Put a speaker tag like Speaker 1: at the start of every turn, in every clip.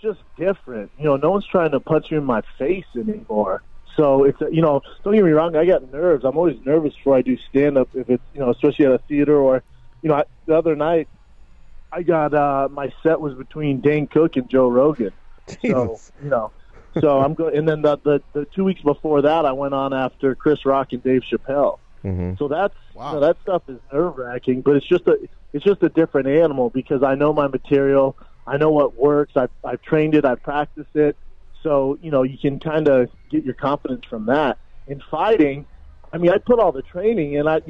Speaker 1: just different. You know, no one's trying to punch you in my face anymore. So it's, you know, don't get me wrong, I got nerves. I'm always nervous before I do stand-up, if it's, you know, especially at a theater or, you know, the other night I got, my set was between Dane Cook and Joe Rogan.
Speaker 2: Jesus.
Speaker 1: So, you know, so I'm going, and then the 2 weeks before that I went on after Chris Rock and Dave Chappelle.
Speaker 2: Mm-hmm.
Speaker 1: So that's, you know, that stuff is nerve-wracking, but it's just a different animal because I know my material. I know what works. I've trained it. I've practiced it. So, you know, you can kind of get your confidence from that. In fighting, I mean, I put all the training and I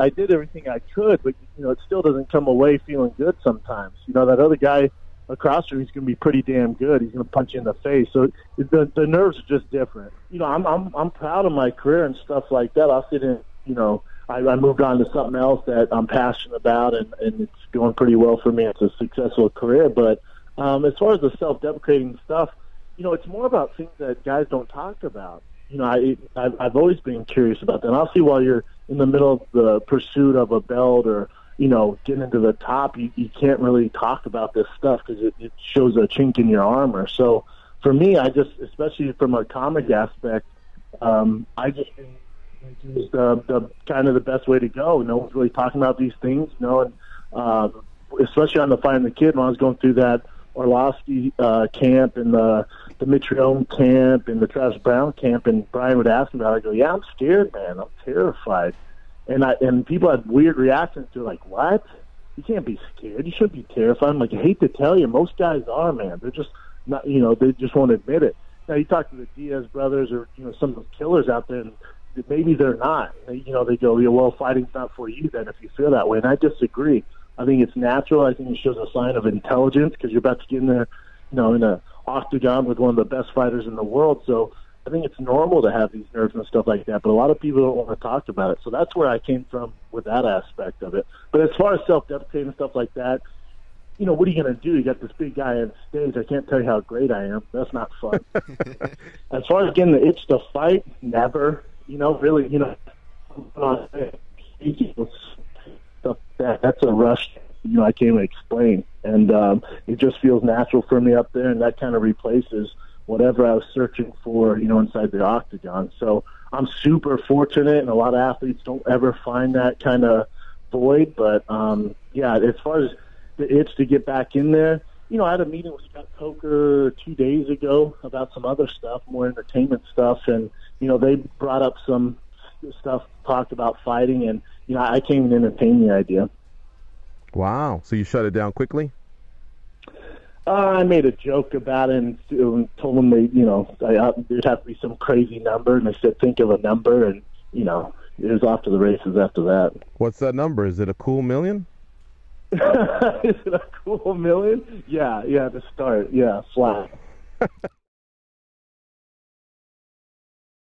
Speaker 1: did everything I could, but, you know, it still doesn't come away feeling good sometimes. You know, that other guy across from you is going to be pretty damn good. He's going to punch you in the face. So the nerves are just different. You know, I'm proud of my career and stuff like that. I'll sit in, you know, I moved on to something else that I'm passionate about, and it's going pretty well for me. It's a successful career. But as far as the self-deprecating stuff, you know, it's more about things that guys don't talk about. You know, I've always been curious about that. And I'll see while you're in the middle of the pursuit of a belt or, you know, getting to the top, you can't really talk about this stuff because it shows a chink in your armor. So for me, I just, especially from a comic aspect, I just think it's the kind of the best way to go. No one's really talking about these things, you know, and especially on the Fighting the Kid when I was going through that Orlovsky camp and the Mitrione camp and the Travis Brown camp, and Brian would ask me about it. I go, yeah, I'm scared, man. I'm terrified. And people had weird reactions to it, like, what? You can't be scared. You shouldn't be terrified. I'm like, I hate to tell you, most guys are, man. They're just not, you know, they just won't admit it. Now, you talk to the Diaz brothers or, you know, some of the killers out there, and maybe they're not. You know, they go, yeah, well, fighting's not for you then if you feel that way. And I disagree. I think it's natural. I think it shows a sign of intelligence because you're about to get in there, you know, in a octagon with one of the best fighters in the world. So I think it's normal to have these nerves and stuff like that. But a lot of people don't want to talk about it. So that's where I came from with that aspect of it. But as far as self-deprecating and stuff like that, you know, what are you going to do? You got this big guy on stage. I can't tell you how great I am. That's not fun. As far as getting the itch to fight, never. You know, really, you know, stuff that's a rush, you know, I can't even explain. And it just feels natural for me up there, and that kind of replaces whatever I was searching for, you know, inside the octagon. So I'm super fortunate, and a lot of athletes don't ever find that kind of void. But, yeah, as far as the itch to get back in there, you know, I had a meeting with Scott Coker 2 days ago about some other stuff, more entertainment stuff, and, you know, they brought up some stuff, talked about fighting, and, you know, I can't even entertain the idea.
Speaker 2: Wow. So you shut it down quickly?
Speaker 1: I made a joke about it and told them they, you know, there'd have to be some crazy number, and they said, think of a number, and, you know, it was off to the races after that.
Speaker 2: What's that number? Is it a cool million?
Speaker 1: Is it a cool million? Yeah, to start. Yeah, flat.